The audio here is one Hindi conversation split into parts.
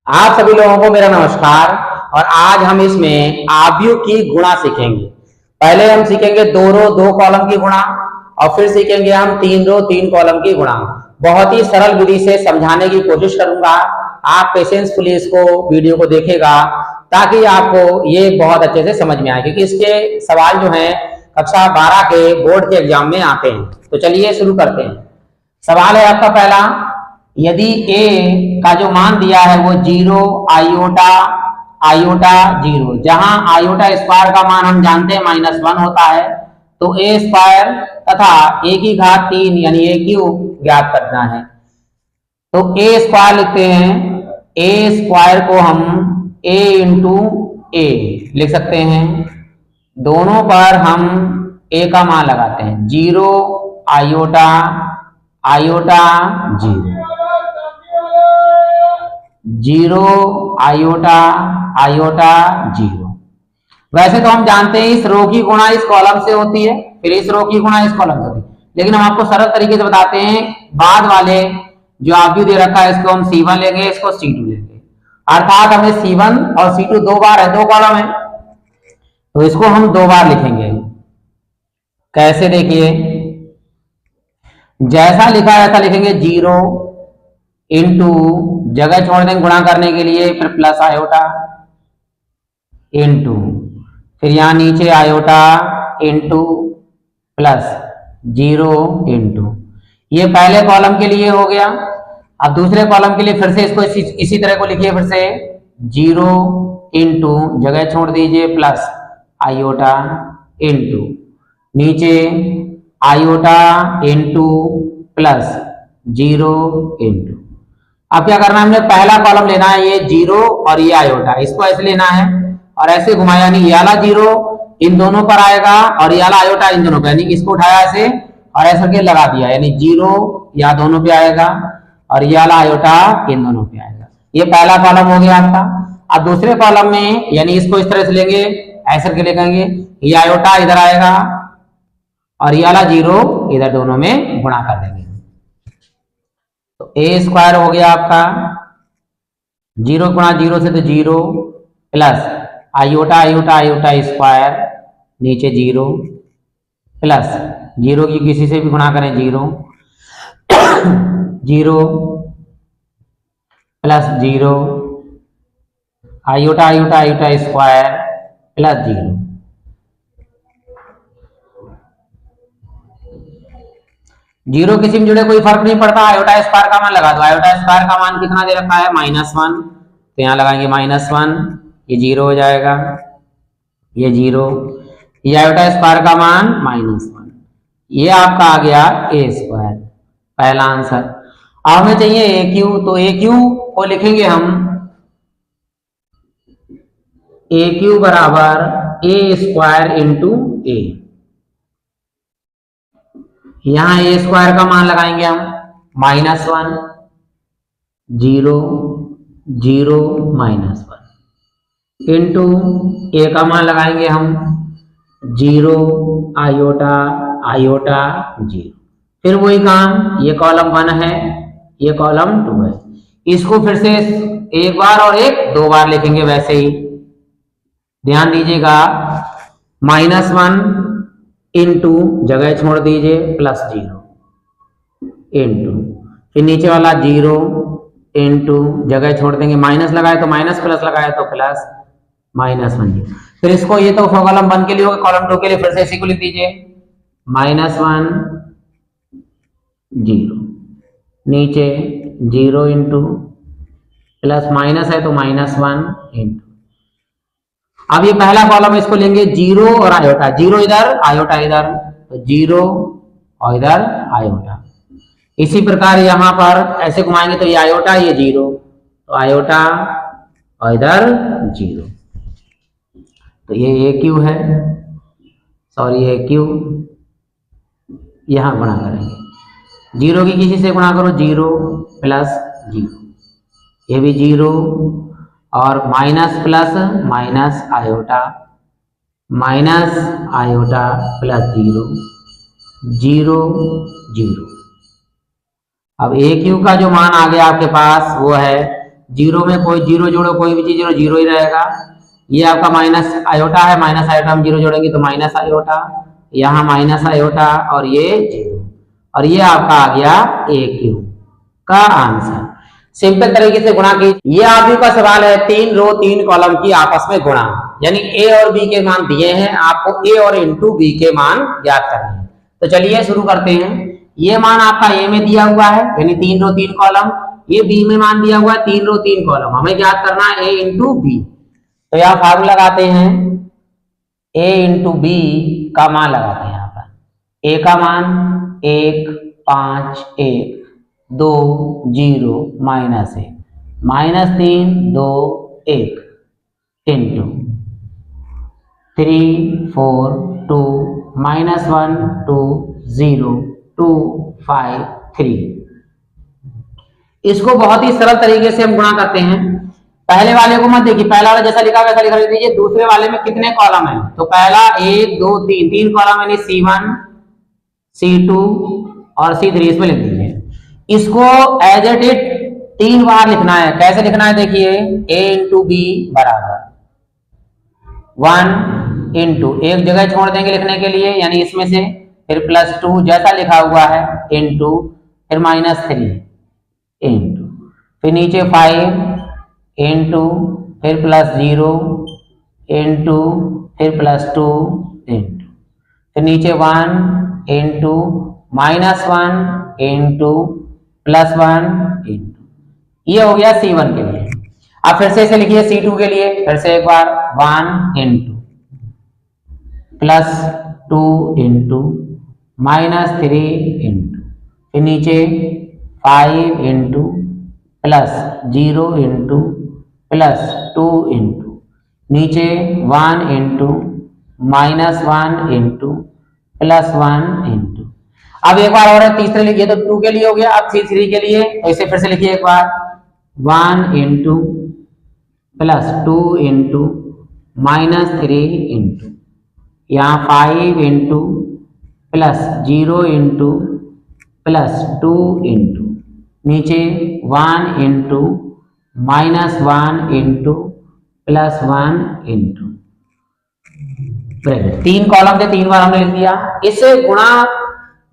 आप सभी लोगों को मेरा नमस्कार। और आज हम इसमें आव्यूह की गुणा सीखेंगे। पहले हम सीखेंगे 2 रो 2 कॉलम की गुणा और फिर सीखेंगे हम 3 रो 3 कॉलम की गुणा। बहुत ही सरल विधि से समझाने की कोशिश करूंगा। आप पेशेंसफुली इसको वीडियो को देखेगा ताकि आपको ये बहुत अच्छे से समझ में आए, क्योंकि इसके सवाल जो हैं कक्षा 12 के बोर्ड के एग्जाम में आते हैं। तो चलिए शुरू करते हैं। सवाल है आपका पहला, यदि a का जो मान दिया है वो 0 आयोटा आयोटा 0, जहां आयोटा स्क्वायर का मान हम जानते हैं -1 होता है, तो a स्क्वायर तथा a की घात 3 यानी a क्यूब ज्ञात करना है। तो a स्क्वायर लिखते हैं, a स्क्वायर को हम a इंटू a लिख सकते हैं। दोनों पर हम a का मान लगाते हैं, 0 आयोटा आयोटा 0, 0 आयोटा आयोटा 0। वैसे तो हम जानते हैं इस रो की गुणा इस कॉलम से होती है, फिर इस रो की गुणा इस कॉलम से होती है, लेकिन हम आपको सरल तरीके से बताते हैं। बाद वाले जो आव्यूह दे रखा है इसको हम C1 लेंगे, इसको C2 लेंगे, अर्थात हमें C1 और C2 दो बार है, 2 कॉलम है, तो इसको हम 2 बार लिखेंगे। कैसे देखिए, जैसा लिखा है ऐसा लिखेंगे, 0 इंटू जगह छोड़ देंगे गुणा करने के लिए, फिर प्लस आयोटा इंटू फिर यहां नीचे आयोटा इंटू प्लस 0 इंटू। ये पहले कॉलम के लिए हो गया। अब दूसरे कॉलम के लिए फिर से इसको इसी तरह को लिखिए, फिर से 0 इंटू जगह छोड़ दीजिए प्लस आयोटा इंटू नीचे आयोटा इंटू प्लस 0 इंटू। अब क्या करना है, हमने पहला कॉलम लेना है, ये 0 और ये आयोटा, इसको ऐसे लेना है और ऐसे घुमाया, यानी ये वाला 0 इन दोनों पर आएगा और ये वाला आयोटा इन दोनों पर, यानी इसको उठाया ऐसे और ऐसे करके लगा दिया, यानी 0 या दोनों पे आएगा और ये वाला आयोटा इन दोनों पे आएगा। ये पहला कॉलम हो गया आपका। अब दूसरे कॉलम में यानी इसको इस तरह से लेंगे, ऐसे करके लिखेंगे, ये आयोटा इधर आएगा और ये वाला 0 इधर, दोनों में गुणा कर देंगे। तो a स्क्वायर हो गया आपका 0 गुणा 0 से तो 0 plus iota iota iota square नीचे 0 प्लस 0 की किसी से भी गुणा करें 0 0 plus 0 iota iota iota square plus 0। Zero किसी में जुड़े कोई फर्क नहीं पड़ता, आयोटा स्क्वायर का मान लगा दो। आयोटा स्क्वायर का मान कितना दे रखा है, -1, तो यहाँ लगाएंगे -1, ये 0 हो जाएगा, ये 0, ये आयोटा स्क्वायर का मान -1, ये आपका आ गया a स्क्वायर, पहला आंसर। अब हमें चाहिए a क्यू, तो a क्यू को लिखेंगे हम a क्यू बराबर a स्क्वायर इंटू a। यहां a स्क्वायर का मान लगाएंगे हम -1 0 0 -1 इंटू a का मान लगाएंगे हम 0 आयोटा आयोटा 0। फिर वही काम, ये कॉलम 1 है, ये कॉलम 2 है, इसको फिर से एक बार और एक 2 बार लिखेंगे। वैसे ही ध्यान दीजिएगा, -1 इंटू जगह छोड़ दीजिए प्लस 0 इंटू फिर नीचे वाला 0 इंटू जगह छोड़ देंगे, माइनस लगाए तो माइनस, प्लस लगाए तो प्लस, -1 0। फिर इसको, ये तो कॉलम 1 के लिए होगा, कॉलम 2 के लिए फिर से इसी को लिख दीजिए, -1 0 नीचे 0 इंटू प्लस माइनस है तो -1 इंटू। अब ये पहला कॉलम इसको लेंगे 0 और आयोटा, 0 इधर आयोटा इधर, तो 0 और इधर आयोटा। इसी प्रकार यहां पर ऐसे घुमाएंगे तो ये आयोटा ये 0, तो आयोटा और इधर 0, तो ये a क्यू है, सॉरी ये क्यू, यहां गुणा करेंगे 0 की किसी से गुणा करो 0 प्लस 0, ये भी 0 और minus plus minus iota plus 0 0 0। अब ए क्यू का जो मान आ गया आपके पास वो है जीरो में कोई जीरो जोड़ो, कोई भी चीज जोड़ो जीरो ही रहेगा। ये आपका माइनस आयोटा है, माइनस आयोटा हम जीरो जोड़ेंगे तो माइनस आयोटा, यहाँ माइनस आयोटा और ये जीरो, और ये आपका आ गया ए क्यू का आंसर। सिंपल तरीके से गुणा कीजिए। ये आगे का सवाल है, 3 रो 3 कॉलम की आपस में गुणा, यानी ए और बी के मान दिए हैं, आपको ए और इंटू बी के मान ज्ञात करने हैं। तो चलिए शुरू करते हैं। ये मान आपका ए में दिया हुआ है, यानी 3 रो 3 कॉलम, ये बी में मान दिया हुआ है 3 रो 3 कॉलम, हमें ज्ञात करना है ए इंटू बी। तो यहाँ फार्मूला लगाते हैं, ए इंटू बी का मान लगाते हैं। यहाँ पर ए का मान 1 5 1 2 0 माइनस 1 माइनस 3 2 1 इंटू 3 4 2 माइनस 1 2 0 2 5 3। इसको बहुत ही सरल तरीके से हम गुणा करते हैं। पहले वाले को मत देखिए, पहला वाला जैसा लिखा वैसा लिखा दीजिए। दूसरे वाले में कितने कॉलम है, तो पहला 1 2 3 3 कॉलम यानी C1 C2 और C3 इसमें लिख दीजिए। इसको एज इट इज 3 बार लिखना है। कैसे लिखना है देखिए, a इंटू बी बराबर 1 इंटू, एक जगह छोड़ देंगे लिखने के लिए, यानी इसमें से, फिर प्लस 2 जैसा लिखा हुआ है इंटू, फिर माइनस 3 इंटू, फिर नीचे 5 इंटू, फिर प्लस 0 इंटू, फिर प्लस 2 इंटू, फिर नीचे 1 into, minus 1 into, plus 1 into. ये हो गया C1 के लिए। अब फिर से इसे लिखिए C2 के लिए, फिर से एक बार 1 into, plus 2 into, minus 3 into, फिर नीचे 5 into, plus 0 into, plus 2 into, नीचे 1 into, minus 1 into, plus 1 into. अब एक बार और है, तीसरे लिखिए तो 2 के लिए हो गया। अब C3 के लिए ऐसे फिर से लिखिए एक बार 1 into, plus 2 into, minus 3 into, यहाँ 5 into, plus 0 into, plus 2 into, नीचे 1 into, minus 1 into, plus 1 into. 3 column से 3 बार हमने लिख दिया। इससे गुणा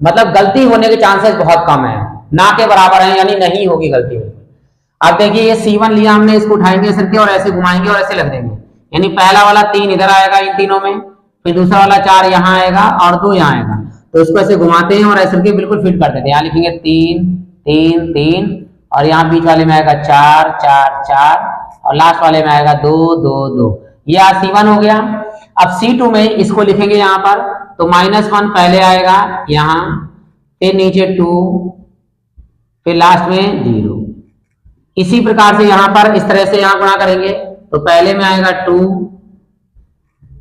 मतलब गलती होने के चांसेस बहुत कम है, ना के बराबर है, यानी नहीं होगी गलती। अब देखिए ये C1 लिया हमने, इसको उठाएंगे सिर के और ऐसे घुमाएंगे और ऐसे लग देंगे, यानी पहला वाला 3 इधर आएगा इन तीनों में, फिर दूसरा वाला 4 यहाँ आएगा और 2 यहाँ आएगा। तो इसको ऐसे घुमाते हैं और ऐसे करके बिल्कुल फिट कर देते हैं। यहाँ लिखेंगे 3 3 3 और यहाँ बीच वाले में आएगा 4 4 4 और लास्ट वाले में आएगा 2 2 2। ये आज C1 हो गया। अब C2 में इसको लिखेंगे यहाँ पर, तो -1 पहले आएगा यहाँ, फिर नीचे 2, फिर लास्ट में 0। इसी प्रकार से यहाँ पर इस तरह से यहाँ गुणा करेंगे, तो पहले में आएगा 2,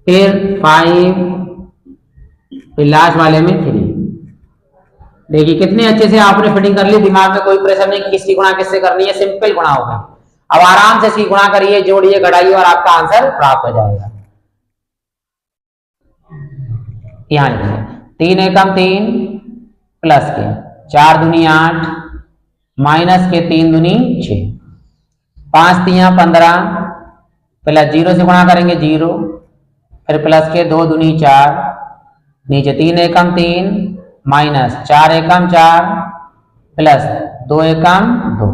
फिर 5, फिर लास्ट वाले में 3। देखिए कितने अच्छे से आपने फिटिंग कर ली, दिमाग में कोई प्रेशर नहीं कि किसकी गुणा किससे करनी है, सिंपल गुणा होगा। अब आराम से इसकी गुणा करिए, जोड़िए, घटाइए और आपका आंसर प्राप्त हो जाएगा। यहाँ लिखिए 3 एकम 3 प्लस के 4 दूनी 8 माइनस के 3 दूनी 6 5 तियां 15 प्लस 0 से गुणा करेंगे 0, फिर प्लस के 2 दूनी 4, नीचे 3 एकम 3 माइनस 4 एकम 4 प्लस 2 एकम 2,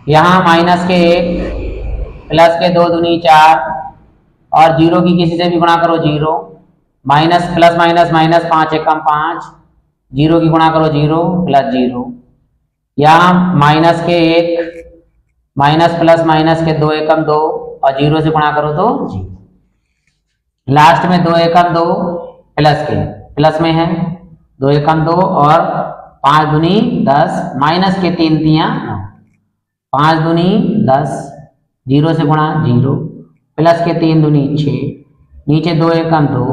यहाँ माइनस के 1 प्लस के 2 दूनी 4 और 0 की किसी से भी गुणा करो 0, माइनस प्लस माइनस माइनस 5 एकम 5, 0 की गुणा करो 0 प्लस 0, यहाँ माइनस के 1 माइनस प्लस माइनस के 2 एकम 2 और 0 से गुणा करो तो 0, लास्ट में 2 एकम 2 प्लस के, प्लस में है 2 एकम 2 और 5 दूनी 10 माइनस के 3 तियां 9, 5 दूनी 10, 0 से गुणा 0, प्लस के 3 दूनी 6, नीचे 2 एकम 2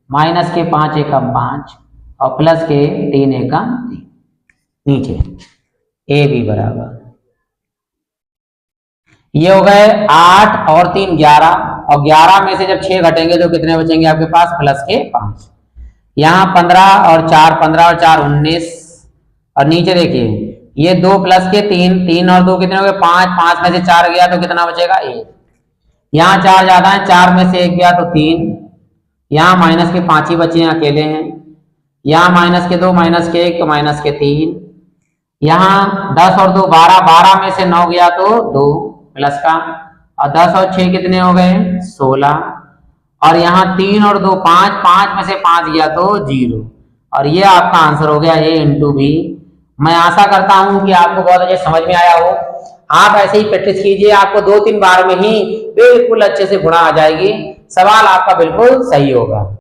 माइनस के 5 एकम 5 और प्लस के 3 एकम 3, नीचे ए बी बराबर। ये हो गए 8 और 3 11 और 11 में से जब 6 घटेंगे तो कितने बचेंगे आपके पास, प्लस के 5। यहाँ 15 और 4 15 और 4 19 और नीचे देखिए ये 2 प्लस के 3, 3 और 2 कितने हो गए 5, 5 में से 4 गया तो कितना बचेगा 1। यहाँ 4 ज्यादा है, 4 में से 1 गया तो 3, यहाँ माइनस के 5 ही बचे हैं, अकेले हैं। यहाँ माइनस के 2, माइनस के 1 तो माइनस के 3। यहाँ 10 और 2 12, 12 में से 9 गया तो 2 प्लस का, और 10 और 6 कितने हो गए 16, और यहाँ 3 और 2 5, 5 में से 5 गया तो 0। और ये आपका आंसर हो गया A इंटू बी। मैं आशा करता हूं कि आपको बहुत अच्छे समझ में आया हो। आप ऐसे ही प्रैक्टिस कीजिए, आपको 2-3 बार में ही बिल्कुल अच्छे से गुणा आ जाएगी, सवाल आपका बिल्कुल सही होगा।